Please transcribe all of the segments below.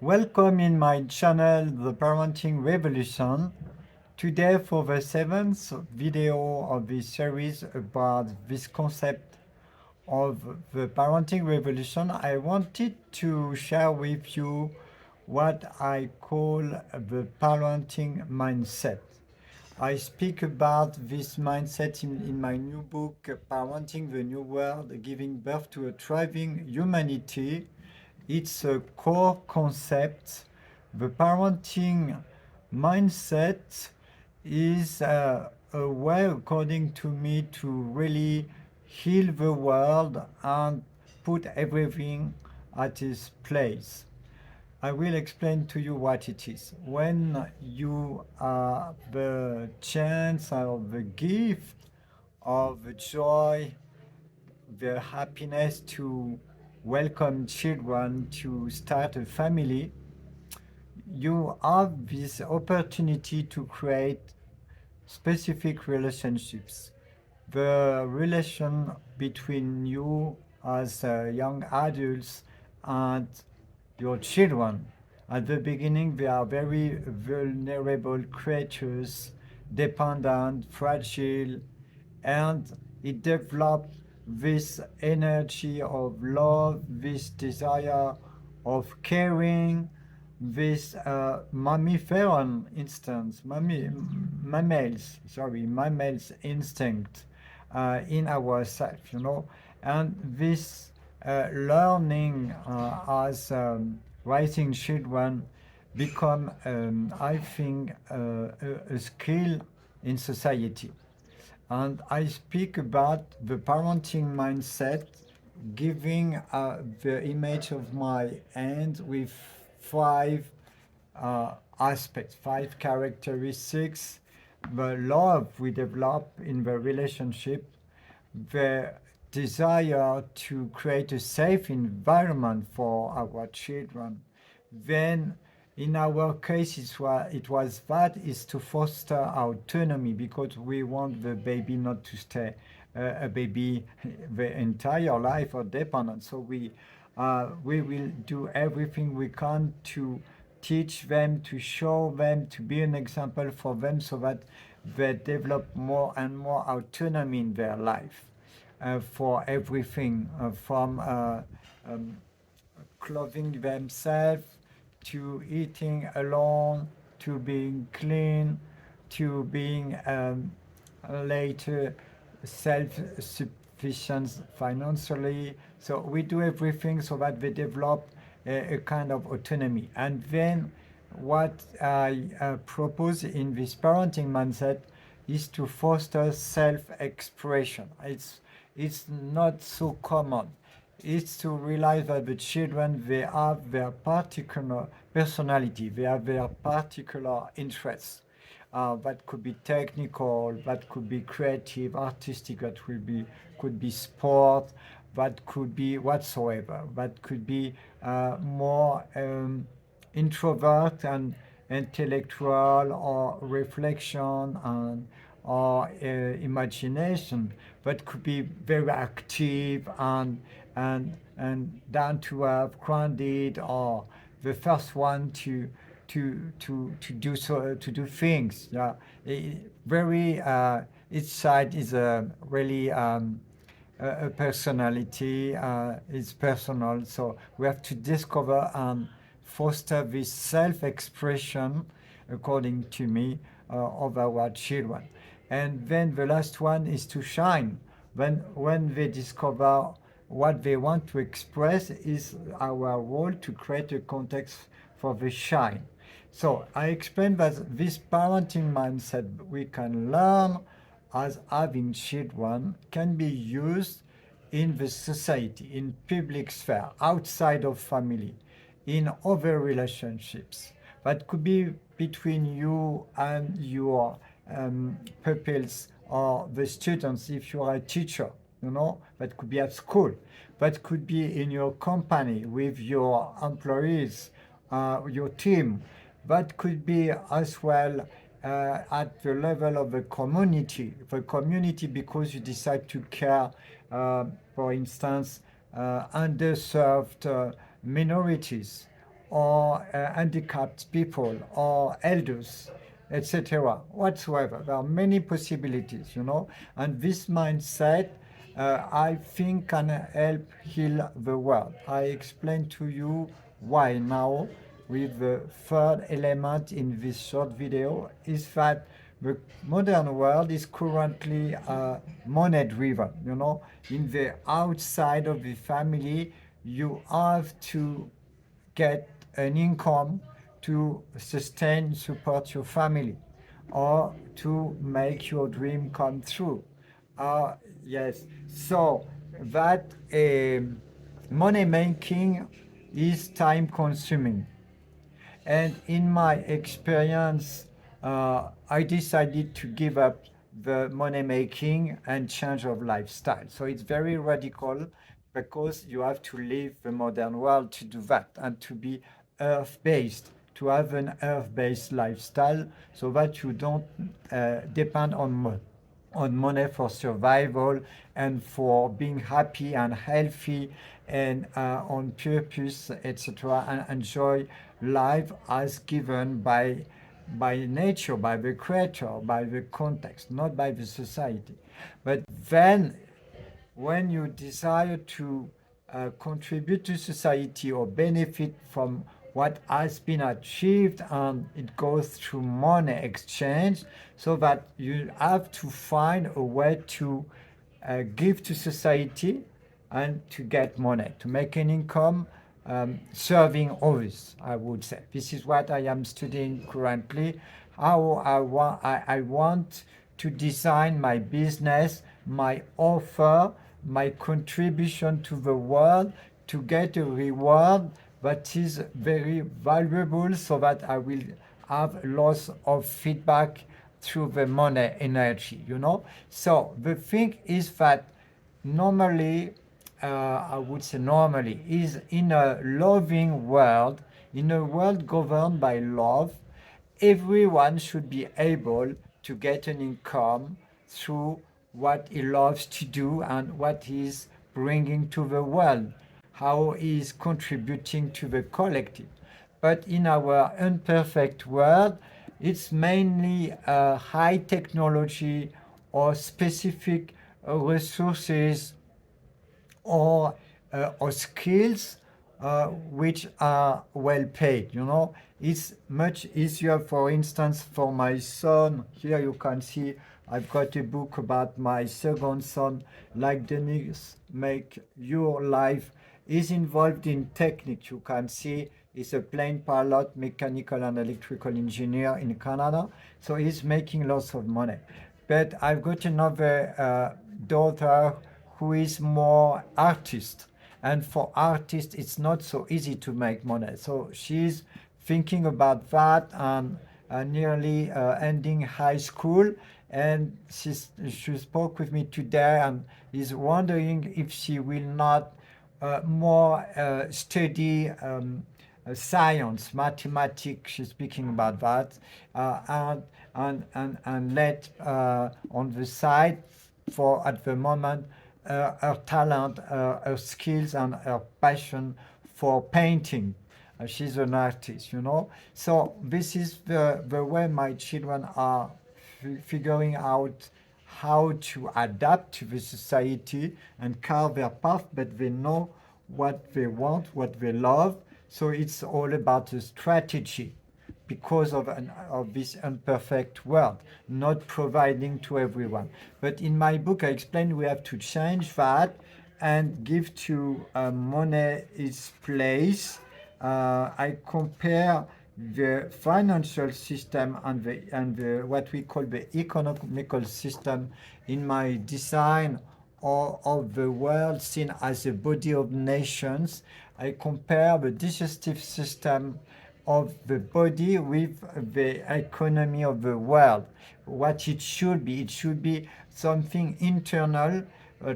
Welcome in my channel, The Parenting Revolution. Today for the seventh video of this series about this concept of the parenting revolution, I wanted to share with you what I call the parenting mindset. I speak about this mindset in my new book, Parenting the New World, Giving Birth to a Thriving Humanity. It's a core concept. The parenting mindset is a way, according to me, to really heal the world and put everything at its place. I will explain to you what it is. When you have the chance or the gift of the joy, the happiness to welcome children, to start a family, you have this opportunity to create specific relationships. The relation between you as young adults and your children. At the beginning, they are very vulnerable creatures, dependent, fragile, and it develops this energy of love, this desire of caring, this mammalian instinct, mammals instinct in ourselves, and this learning as raising children become, I think, a skill in society. And I speak about the parenting mindset, giving the image of my hand with five aspects, five characteristics: the love we develop in the relationship, the desire to create a safe environment for our children. Then, in our case, it was that is to foster autonomy, because we want the baby not to stay a baby the entire life or dependent. So we will do everything we can to teach them, to show them, to be an example for them, so that they develop more and more autonomy in their life for everything, from clothing themselves, to eating alone, to being clean, to being later self-sufficient financially. So we do everything so that they develop a kind of autonomy. And then what I propose in this parenting mindset is to foster self-expression. It's not so common. It's to realize that the children, they have their particular personality, they have their particular interests. That could be technical, that could be creative, artistic, that could be sport, that could be whatsoever. That could be more introvert and intellectual, or reflection and or imagination, that could be very active and down to earth, grounded, or the first one to do things. Yeah, very each side is a really a personality. It's personal, so we have to discover and foster this self-expression, according to me, of our children. And then the last one is to shine. When they discover what they want to express, is our role to create a context for the shine. So I explained that this parenting mindset we can learn as having children can be used in the society, in public sphere, outside of family, in other relationships. That could be between you and your pupils or the students if you are a teacher, that could be at school, that could be in your company with your employees, your team, that could be as well at the level of the community, because you decide to care, for instance, underserved minorities, or handicapped people or elders, etc. whatsoever. There are many possibilities, and this mindset, I think, can help heal the world. I explain to you why now with the third element in this short video is that the modern world is currently money driven. In the outside of the family, you have to get an income to sustain, support your family, or to make your dream come true. Yes, so that money making is time consuming. And in my experience, I decided to give up the money making and change of lifestyle. So it's very radical because you have to leave the modern world to do that and to be earth based, to have an earth based lifestyle so that you don't depend on money for survival and for being happy and healthy and on purpose, etc., and enjoy life as given by nature, by the creator, by the context, not by the society. But then when you desire to contribute to society or benefit from what has been achieved, and it goes through money exchange, so that you have to find a way to give to society and to get money, to make an income, serving others, I would say. This is what I am studying currently, how I want to design my business, my offer, my contribution to the world to get a reward that is very valuable so that I will have lots of feedback through the money energy, So the thing is that normally, I would say normally, is in a loving world, in a world governed by love, everyone should be able to get an income through what he loves to do and what he's bringing to the world, how he is contributing to the collective. But in our imperfect world, it's mainly high technology or specific resources or skills which are well paid. It's much easier, for instance, for my son. Here you can see I've got a book about my second son, Like Denise Make Your Life. He's involved in technique. You can see he's a plane pilot, mechanical and electrical engineer in Canada. So he's making lots of money. But I've got another daughter who is more artist. And for artists, it's not so easy to make money. So she's thinking about that and nearly ending high school. And she spoke with me today and is wondering if she will not more study science, mathematics. She's speaking about that, and let on the side for at the moment her talent, her skills, and her passion for painting. She's an artist, So this is the way my children are figuring out how to adapt to the society and carve their path, but they know what they want, what they love. So it's all about a strategy because of this imperfect world, not providing to everyone. But in my book, I explain we have to change that and give to money its place. I compare the financial system and the what we call the economical system in my design of the world seen as a body of nations. I compare the digestive system of the body with the economy of the world. What it should be something internal,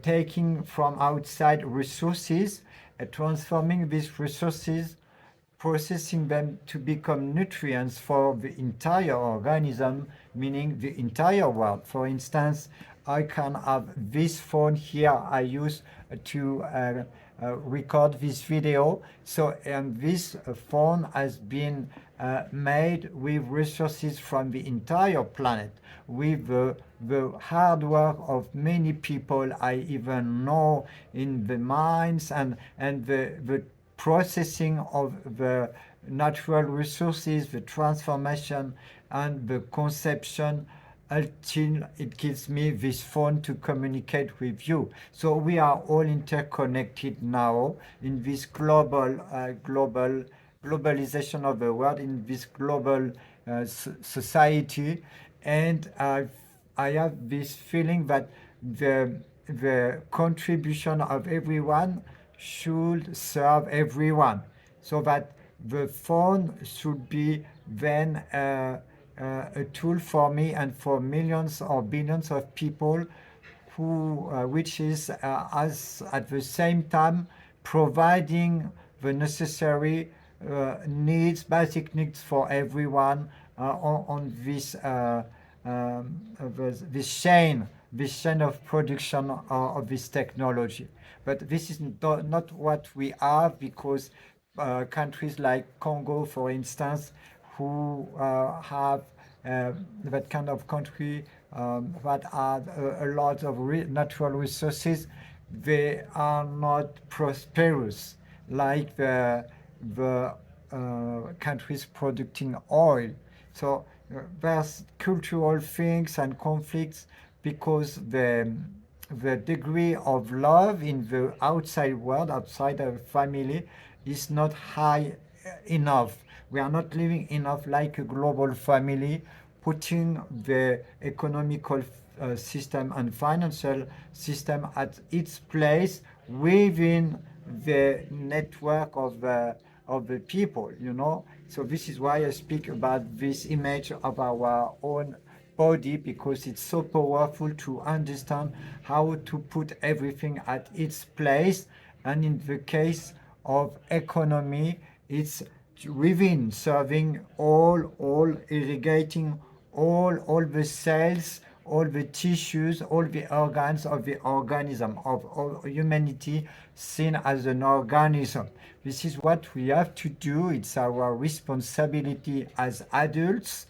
taking from outside resources, transforming these resources, processing them to become nutrients for the entire organism, meaning the entire world. For instance, I can have this phone here I use to record this video. So, and this phone has been made with resources from the entire planet, with the hard work of many people I even know in the mines, and the processing of the natural resources, the transformation and the conception, until it gives me this phone to communicate with you. So we are all interconnected now in this globalization of the world, in this global society, and I have this feeling that the contribution of everyone should serve everyone, so that the phone should be then a tool for me and for millions or billions of people, who which is as at the same time providing the necessary basic needs for everyone on this chain of production of this technology. But this is not what we are, because countries like Congo, for instance, who have that kind of country that have a lot of natural resources, they are not prosperous like the countries producing oil. So there's cultural things and conflicts, because the degree of love in the outside world, outside of family, is not high enough. We are not living enough like a global family, putting the economical system and financial system at its place within the network of the people, you know. So this is why I speak about this image of our own body, because it's so powerful to understand how to put everything at its place. And in the case of economy, it's within serving all irrigating all the cells, all the tissues, all the organs of the organism, of all humanity seen as an organism. This is what we have to do. It's our responsibility as adults.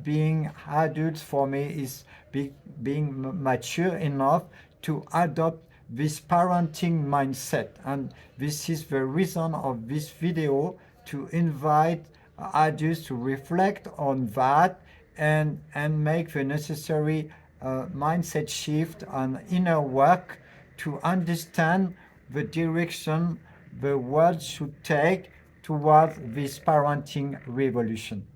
Being adults for me is being mature enough to adopt this parenting mindset. And this is the reason of this video, to invite adults to reflect on that, and make the necessary mindset shift and inner work to understand the direction the world should take towards this parenting revolution.